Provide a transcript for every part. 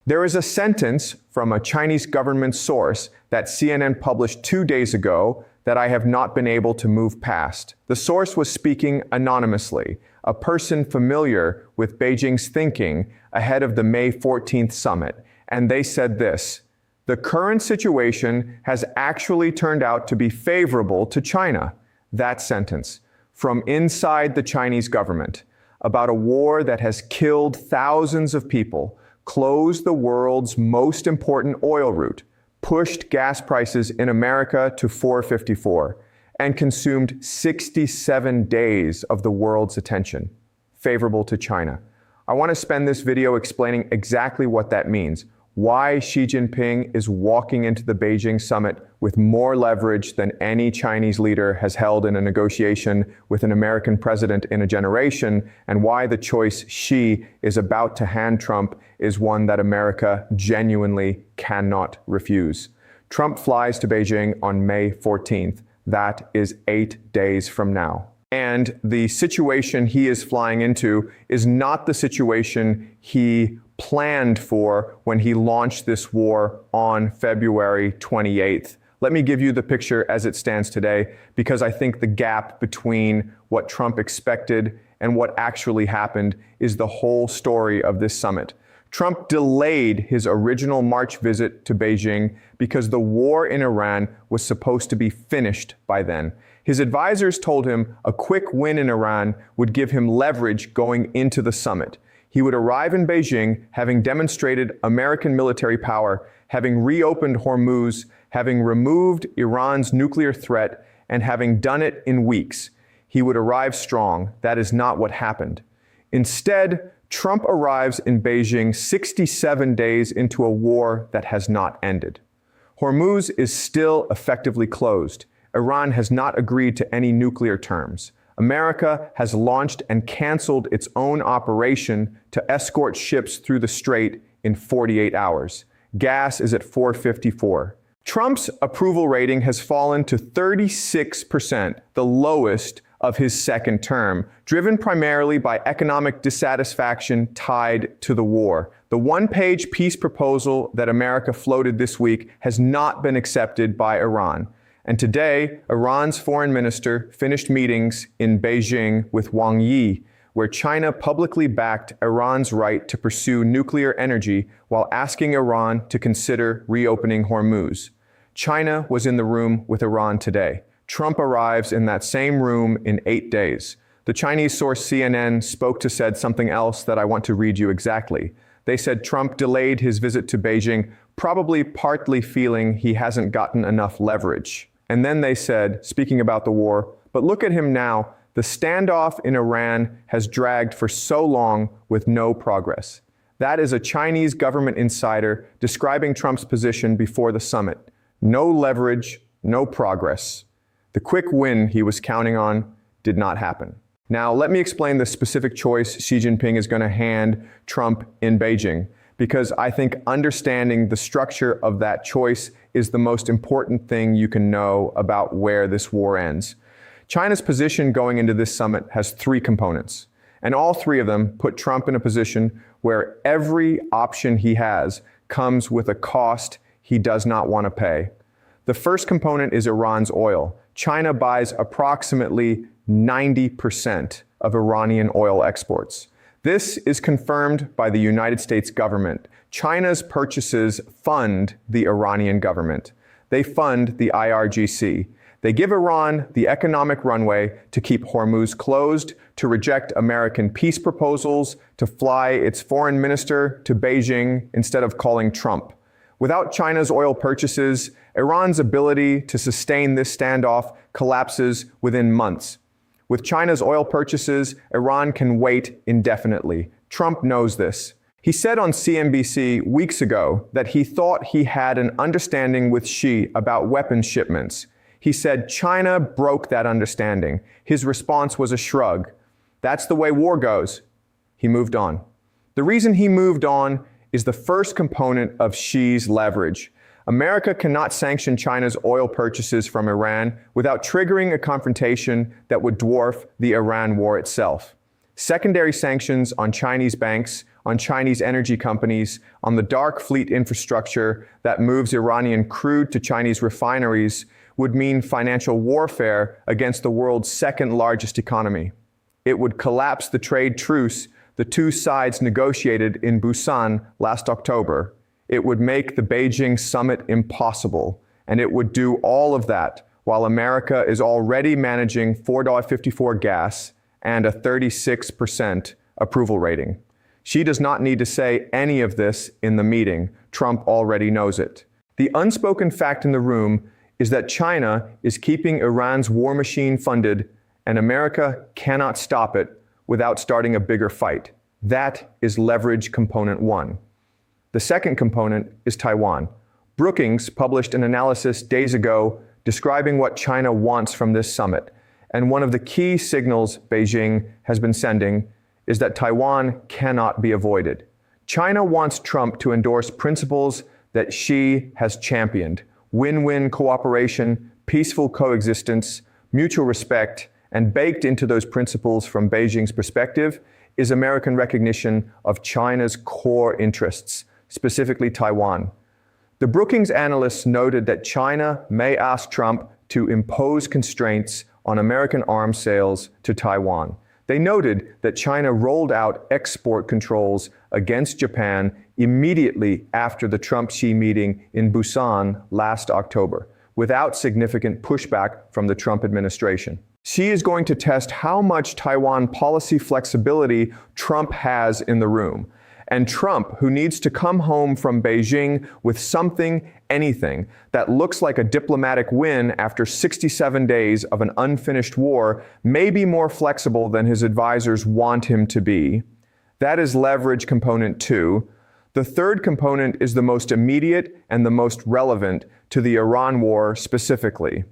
There is a sentence from a Chinese government source that CNN published 2 days ago that I have not been able to move past. The source was speaking anonymously, a person familiar with Beijing's thinking ahead of the May 14th summit, and they said this: "The current situation has actually turned out to be favorable to China." That sentence, from inside the Chinese government, about a war that has killed thousands of people, closed the world's most important oil route, pushed gas prices in America to $4.54, and consumed 67 days of the world's attention. Favorable to China. I want to spend this video explaining exactly what that means, why Xi Jinping is walking into the Beijing summit with more leverage than any Chinese leader has held in a negotiation with an American president in a generation, and why the choice Xi is about to hand Trump is one that America genuinely cannot refuse. Trump flies to Beijing on May 14th. That is 8 days from now. And the situation he is flying into is not the situation he planned for when he launched this war on February 28th. Let me give you the picture as it stands today, because I think the gap between what Trump expected and what actually happened is the whole story of this summit. Trump delayed his original March visit to Beijing because the war in Iran was supposed to be finished by then. His advisors told him a quick win in Iran would give him leverage going into the summit. He would arrive in Beijing having demonstrated American military power, having reopened Hormuz, having removed Iran's nuclear threat, and having done it in weeks. He would arrive strong. That is not what happened. Instead, Trump arrives in Beijing 67 days into a war that has not ended. Hormuz is still effectively closed. Iran has not agreed to any nuclear terms. America has launched and canceled its own operation to escort ships through the strait in 48 hours. Gas is at $4.54. Trump's approval rating has fallen to 36%, the lowest of his second term, driven primarily by economic dissatisfaction tied to the war. The one-page peace proposal that America floated this week has not been accepted by Iran. And today, Iran's foreign minister finished meetings in Beijing with Wang Yi, where China publicly backed Iran's right to pursue nuclear energy while asking Iran to consider reopening Hormuz. China was in the room with Iran today. Trump arrives in that same room in 8 days. The Chinese source CNN spoke to said something else that I want to read you exactly. They said Trump delayed his visit to Beijing, probably partly feeling he hasn't gotten enough leverage. And then they said, speaking about the war, but look at him now. The standoff in Iran has dragged for so long with no progress. That is a Chinese government insider describing Trump's position before the summit. No leverage, no progress. The quick win he was counting on did not happen. Now, let me explain the specific choice Xi Jinping is going to hand Trump in Beijing, because I think understanding the structure of that choice is the most important thing you can know about where this war ends. China's position going into this summit has 3 components, and all 3 of them put Trump in a position where every option he has comes with a cost he does not want to pay. The first component is Iran's oil. China buys approximately 90% of Iranian oil exports. This is confirmed by the United States government. China's purchases fund the Iranian government. They fund the IRGC. They give Iran the economic runway to keep Hormuz closed, to reject American peace proposals, to fly its foreign minister to Beijing instead of calling Trump. Without China's oil purchases, Iran's ability to sustain this standoff collapses within months. With China's oil purchases, Iran can wait indefinitely. Trump knows this. He said on CNBC weeks ago that he thought he had an understanding with Xi about weapons shipments. He said China broke that understanding. His response was a shrug. That's the way war goes. He moved on. The reason he moved on is the first component of Xi's leverage. America cannot sanction China's oil purchases from Iran without triggering a confrontation that would dwarf the Iran war itself. Secondary sanctions on Chinese banks on Chinese energy companies, on the dark fleet infrastructure that moves Iranian crude to Chinese refineries, would mean financial warfare against the world's second largest economy. It would collapse the trade truce the two sides negotiated in Busan last October. It would make the Beijing summit impossible, and it would do all of that while America is already managing $4.54 gas and a 36% approval rating. She does not need to say any of this in the meeting. Trump already knows it. The unspoken fact in the room is that China is keeping Iran's war machine funded, and America cannot stop it without starting a bigger fight. That is leverage component one. The second component is Taiwan. Brookings published an analysis days ago describing what China wants from this summit. And one of the key signals Beijing has been sending is that Taiwan cannot be avoided. China wants Trump to endorse principles that Xi has championed: win-win cooperation, peaceful coexistence, mutual respect, and baked into those principles from Beijing's perspective is American recognition of China's core interests, specifically Taiwan. The Brookings analysts noted that China may ask Trump to impose constraints on American arms sales to Taiwan. They noted that China rolled out export controls against Japan immediately after the Trump-Xi meeting in Busan last October, without significant pushback from the Trump administration. Xi is going to test how much Taiwan policy flexibility Trump has in the room. And Trump, who needs to come home from Beijing with something, anything, that looks like a diplomatic win after 67 days of an unfinished war, may be more flexible than his advisors want him to be. That is leverage component two. The third component is the most immediate and the most relevant to the Iran war specifically.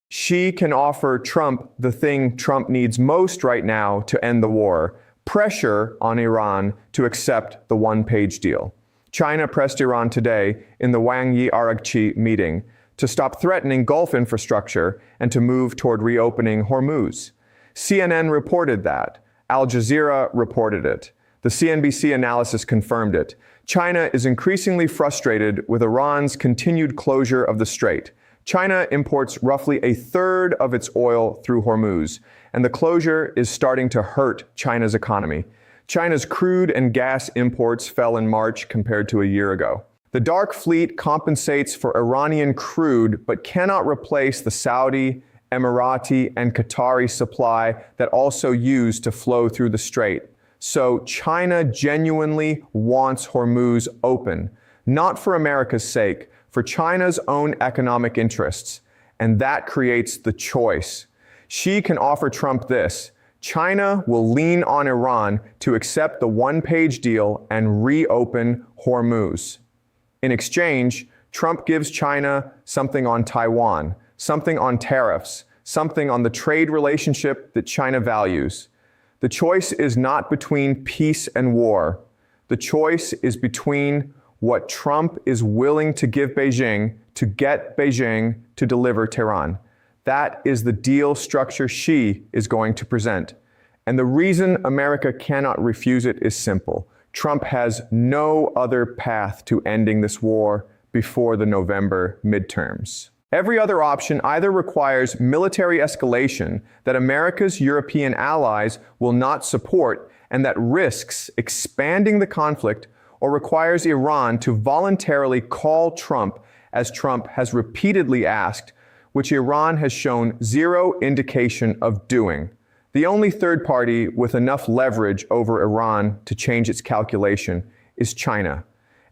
Xi can offer Trump the thing Trump needs most right now to end the war: pressure on Iran to accept the one-page deal. China pressed Iran today in the Wang Yi-Argchi meeting to stop threatening Gulf infrastructure and to move toward reopening Hormuz. CNN reported that. Al Jazeera reported it. The CNBC analysis confirmed it. China is increasingly frustrated with Iran's continued closure of the strait. China imports roughly a third of its oil through Hormuz, and the closure is starting to hurt China's economy. China's crude and gas imports fell in March compared to a year ago. The dark fleet compensates for Iranian crude, but cannot replace the Saudi, Emirati, and Qatari supply that also use to flow through the strait. So China genuinely wants Hormuz open, not for America's sake, for China's own economic interests. And that creates the choice. Xi can offer Trump this: China will lean on Iran to accept the one-page deal and reopen Hormuz. In exchange, Trump gives China something on Taiwan, something on tariffs, something on the trade relationship that China values. The choice is not between peace and war. The choice is between what Trump is willing to give Beijing to get Beijing to deliver Tehran. That is the deal structure Xi is going to present. And the reason America cannot refuse it is simple. Trump has no other path to ending this war before the November midterms. Every other option either requires military escalation that America's European allies will not support and that risks expanding the conflict, or requires Iran to voluntarily call Trump, as Trump has repeatedly asked, which Iran has shown zero indication of doing. The only third party with enough leverage over Iran to change its calculation is China.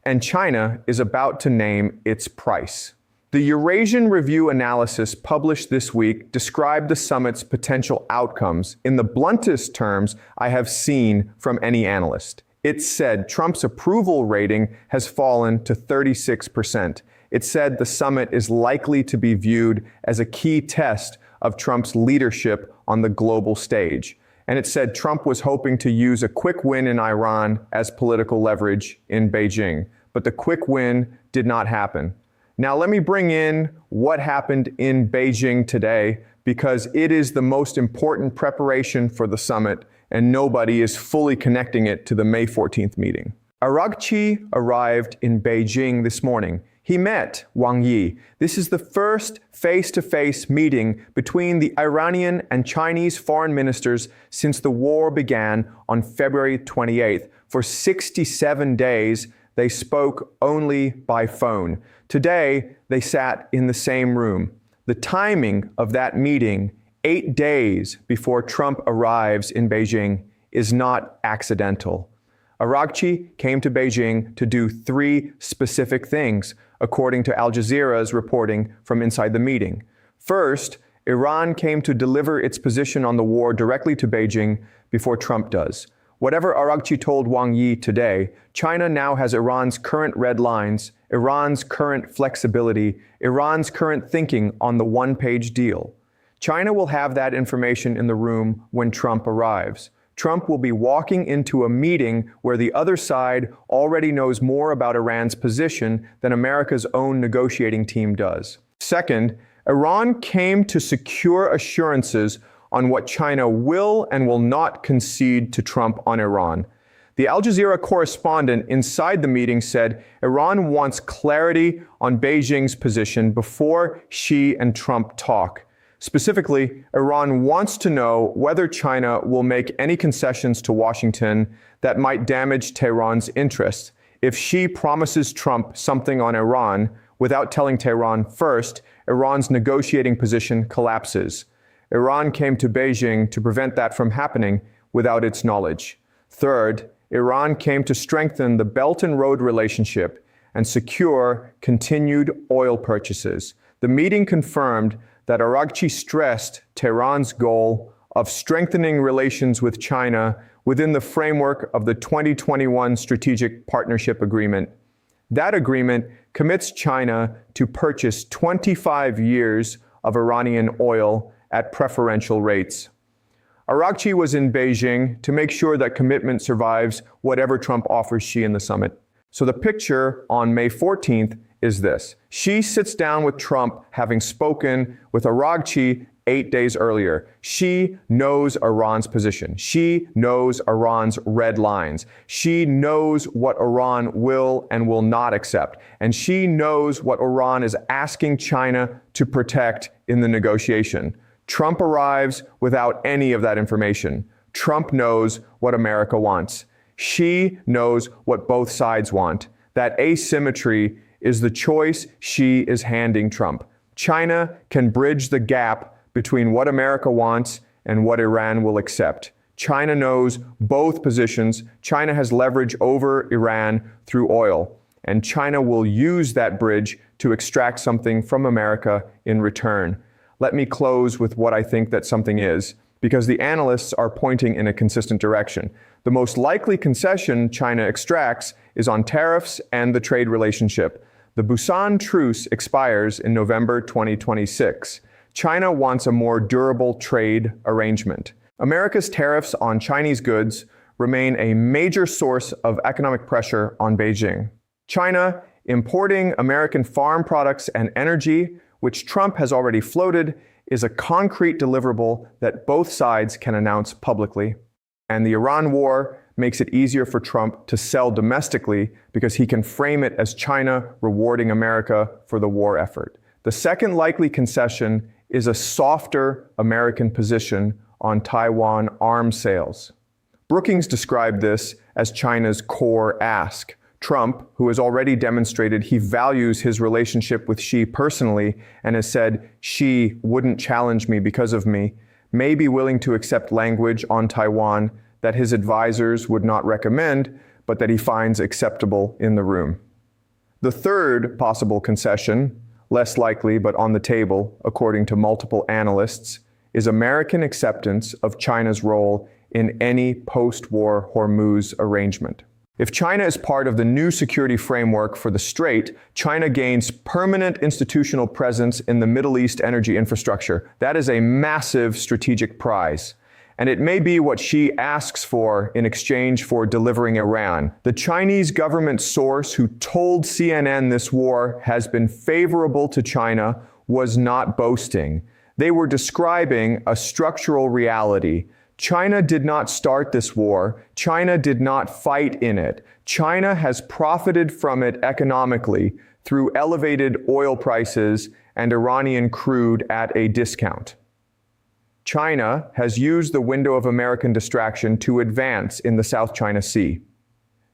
And China is about to name its price. The Eurasian Review analysis published this week described the summit's potential outcomes in the bluntest terms I have seen from any analyst. It said Trump's approval rating has fallen to 36%. It said the summit is likely to be viewed as a key test of Trump's leadership on the global stage. And it said Trump was hoping to use a quick win in Iran as political leverage in Beijing. But the quick win did not happen. Now let me bring in what happened in Beijing today, because it is the most important preparation for the summit and nobody is fully connecting it to the May 14th meeting. Araghchi arrived in Beijing this morning. He met Wang Yi. This is the first face-to-face meeting between the Iranian and Chinese foreign ministers since the war began on February 28th. For 67 days, they spoke only by phone. Today, they sat in the same room. The timing of that meeting, 8 days before Trump arrives in Beijing, is not accidental. Araghchi came to Beijing to do 3 specific things, according to Al Jazeera's reporting from inside the meeting. First, Iran came to deliver its position on the war directly to Beijing before Trump does. Whatever Araghchi told Wang Yi today, China now has Iran's current red lines, Iran's current flexibility, Iran's current thinking on the one-page deal. China will have that information in the room when Trump arrives. Trump will be walking into a meeting where the other side already knows more about Iran's position than America's own negotiating team does. Second, Iran came to secure assurances on what China will and will not concede to Trump on Iran. The Al Jazeera correspondent inside the meeting said Iran wants clarity on Beijing's position before Xi and Trump talk. Specifically, Iran wants to know whether China will make any concessions to Washington that might damage Tehran's interests. If Xi promises Trump something on Iran without telling Tehran first, Iran's negotiating position collapses. Iran came to Beijing to prevent that from happening without its knowledge. Third, Iran came to strengthen the Belt and Road relationship and secure continued oil purchases. The meeting confirmed that Araghchi stressed Tehran's goal of strengthening relations with China within the framework of the 2021 Strategic Partnership Agreement. That agreement commits China to purchase 25 years of Iranian oil at preferential rates. Araghchi was in Beijing to make sure that commitment survives whatever Trump offers Xi in the summit. So the picture on May 14th is this. Xi sits down with Trump, having spoken with Araghchi 8 days earlier. Xi knows Iran's position. Xi knows Iran's red lines. Xi knows what Iran will and will not accept. And Xi knows what Iran is asking China to protect in the negotiation. Trump arrives without any of that information. Trump knows what America wants. Xi knows what both sides want. That asymmetry is the choice Xi is handing Trump. China can bridge the gap between what America wants and what Iran will accept. China knows both positions. China has leverage over Iran through oil, and China will use that bridge to extract something from America in return. Let me close with what I think that something is, because the analysts are pointing in a consistent direction. The most likely concession China extracts is on tariffs and the trade relationship. The Busan truce expires in November 2026. China wants a more durable trade arrangement. America's tariffs on Chinese goods remain a major source of economic pressure on Beijing. China importing American farm products and energy, which Trump has already floated, is a concrete deliverable that both sides can announce publicly. And the Iran war makes it easier for Trump to sell domestically because he can frame it as China rewarding America for the war effort. The second likely concession is a softer American position on Taiwan arms sales. Brookings described this as China's core ask. Trump, who has already demonstrated he values his relationship with Xi personally and has said Xi wouldn't challenge me because of me, may be willing to accept language on Taiwan that his advisors would not recommend, but that he finds acceptable in the room. The third possible concession, less likely but on the table, according to multiple analysts, is American acceptance of China's role in any post-war Hormuz arrangement. If China is part of the new security framework for the Strait, China gains permanent institutional presence in the Middle East energy infrastructure. That is a massive strategic prize. And it may be what Xi asks for in exchange for delivering Iran. The Chinese government source who told CNN this war has been favorable to China was not boasting. They were describing a structural reality. China did not start this war. China did not fight in it. China has profited from it economically through elevated oil prices and Iranian crude at a discount. China has used the window of American distraction to advance in the South China Sea.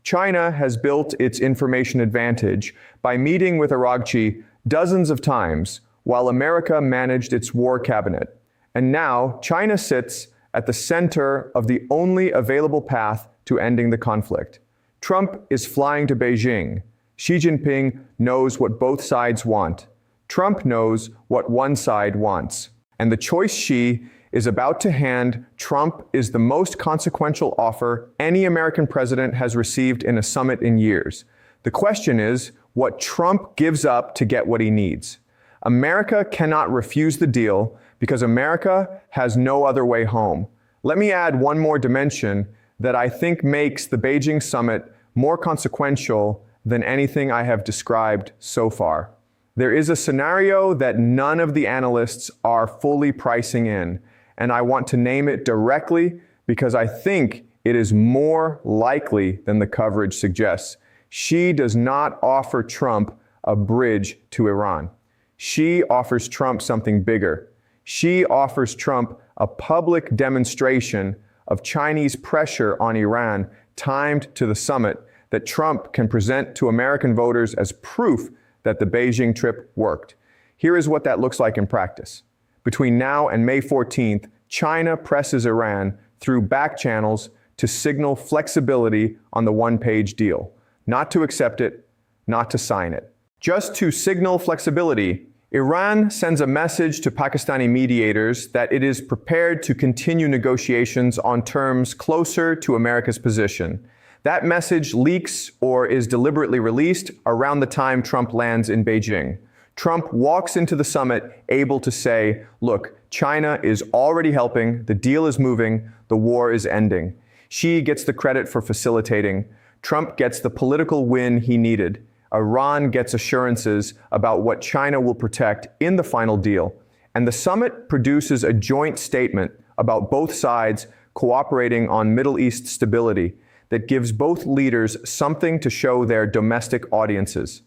China has built its information advantage by meeting with Araghchi dozens of times while America managed its war cabinet. And now China sits at the center of the only available path to ending the conflict. Trump is flying to Beijing. Xi Jinping knows what both sides want. Trump knows what one side wants. And the choice Xi is about to hand Trump is the most consequential offer any American president has received in a summit in years. The question is what Trump gives up to get what he needs. America cannot refuse the deal because America has no other way home. Let me add one more dimension that I think makes the Beijing summit more consequential than anything I have described so far. There is a scenario that none of the analysts are fully pricing in, and I want to name it directly because I think it is more likely than the coverage suggests. Xi does not offer Trump a bridge to Iran. Xi offers Trump something bigger. Xi offers Trump a public demonstration of Chinese pressure on Iran timed to the summit that Trump can present to American voters as proof that the Beijing trip worked. Here is what that looks like in practice. Between now and May 14th, China presses Iran through back channels to signal flexibility on the one-page deal. Not to accept it, not to sign it. Just to signal flexibility, Iran sends a message to Pakistani mediators that it is prepared to continue negotiations on terms closer to America's position. That message leaks or is deliberately released around the time Trump lands in Beijing. Trump walks into the summit able to say, look, China is already helping, the deal is moving, the war is ending. Xi gets the credit for facilitating. Trump gets the political win he needed. Iran gets assurances about what China will protect in the final deal. And the summit produces a joint statement about both sides cooperating on Middle East stability that gives both leaders something to show their domestic audiences.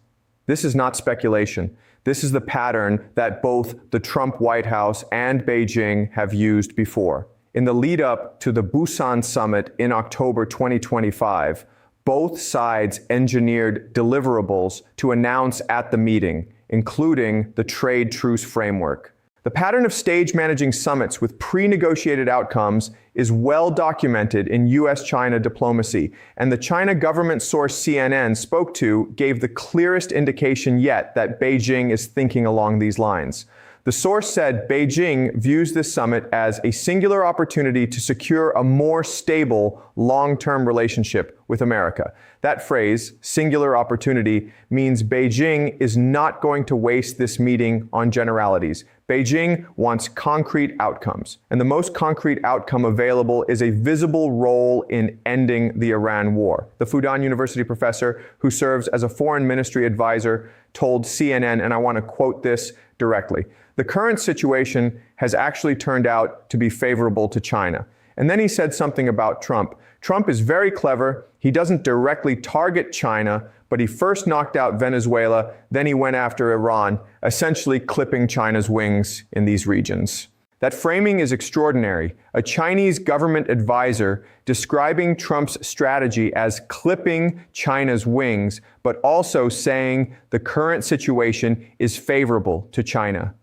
This is not speculation. This is the pattern that both the Trump White House and Beijing have used before. In the lead up to the Busan summit in October 2025, both sides engineered deliverables to announce at the meeting, including the trade truce framework. The pattern of stage managing summits with pre-negotiated outcomes is well documented in US-China diplomacy, and the China government source CNN spoke to gave the clearest indication yet that Beijing is thinking along these lines. The source said Beijing views this summit as a singular opportunity to secure a more stable, long-term relationship with America. That phrase, singular opportunity, means Beijing is not going to waste this meeting on generalities. Beijing wants concrete outcomes, and the most concrete outcome available is a visible role in ending the Iran war. The Fudan University professor who serves as a foreign ministry advisor told CNN, and I want to quote this directly, "The current situation has actually turned out to be favorable to China." And then he said something about Trump. Trump is very clever. He doesn't directly target China, but he first knocked out Venezuela, then he went after Iran, essentially clipping China's wings in these regions. That framing is extraordinary. A Chinese government advisor describing Trump's strategy as clipping China's wings, but also saying the current situation is favorable to China.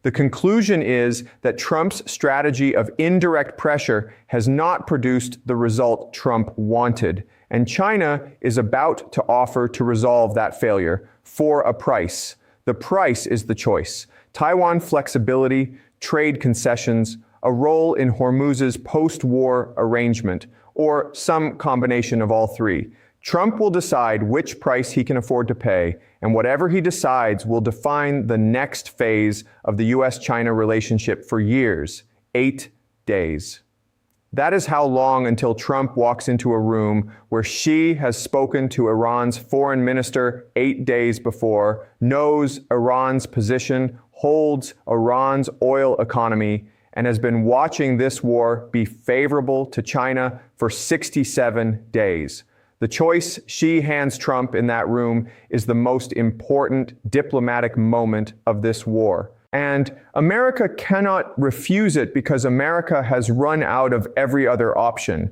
The conclusion is that Trump's strategy of indirect pressure has not produced the result Trump wanted, and China is about to offer to resolve that failure for a price. The price is the choice. Taiwan flexibility, trade concessions, a role in Hormuz's post-war arrangement, or some combination of all three. Trump will decide which price he can afford to pay, and whatever he decides will define the next phase of the US-China relationship for years, 8 days. That is how long until Trump walks into a room where Xi has spoken to Iran's foreign minister 8 days before, knows Iran's position, holds Iran's oil economy, and has been watching this war be favorable to China for 67 days. The choice Xi hands Trump in that room is the most important diplomatic moment of this war. And America cannot refuse it because America has run out of every other option.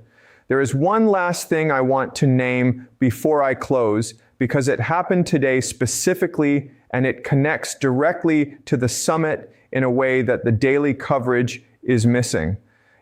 There is one last thing I want to name before I close, because it happened today specifically, and it connects directly to the summit in a way that the daily coverage is missing.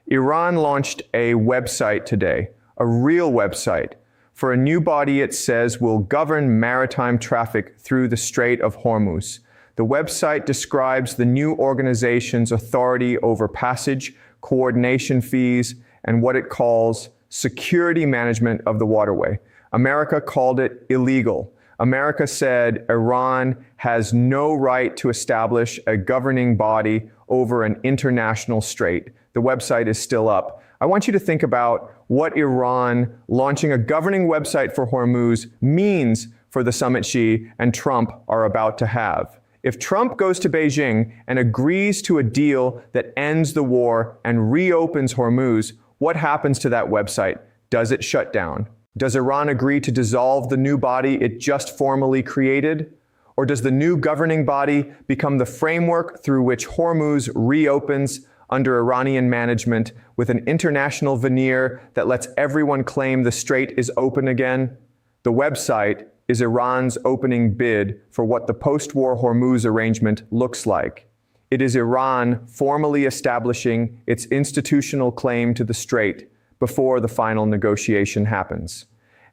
Iran launched a website today, a real website, for a new body it says will govern maritime traffic through the Strait of Hormuz. The website describes the new organization's authority over passage, coordination fees, and what it calls security management of the waterway. America called it illegal. America said Iran has no right to establish a governing body over an international strait. The website is still up. I want you to think about what Iran launching a governing website for Hormuz means for the summit Xi and Trump are about to have. If Trump goes to Beijing and agrees to a deal that ends the war and reopens Hormuz, what happens to that website? Does it shut down? Does Iran agree to dissolve the new body it just formally created? Or does the new governing body become the framework through which Hormuz reopens under Iranian management with an international veneer that lets everyone claim the strait is open again? The website is Iran's opening bid for what the post-war Hormuz arrangement looks like. It is Iran formally establishing its institutional claim to the strait before the final negotiation happens.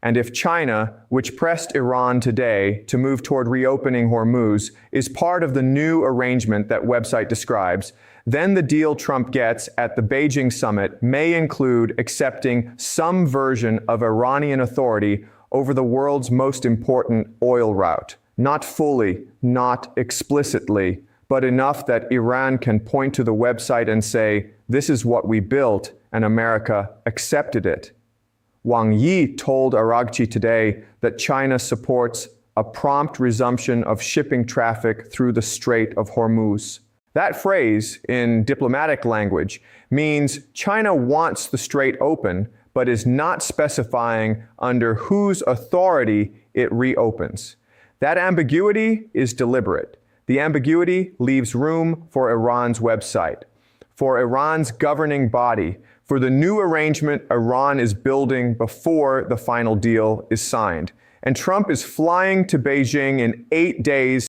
And if China, which pressed Iran today to move toward reopening Hormuz, is part of the new arrangement that website describes, then the deal Trump gets at the Beijing summit may include accepting some version of Iranian authority over the world's most important oil route. Not fully, not explicitly, but enough that Iran can point to the website and say, this is what we built, and America accepted it. Wang Yi told Araghchi today that China supports a prompt resumption of shipping traffic through the Strait of Hormuz. That phrase, in diplomatic language, means China wants the strait open, but is not specifying under whose authority it reopens. That ambiguity is deliberate. The ambiguity leaves room for Iran's website, for Iran's governing body, for the new arrangement Iran is building before the final deal is signed. And Trump is flying to Beijing in 8 days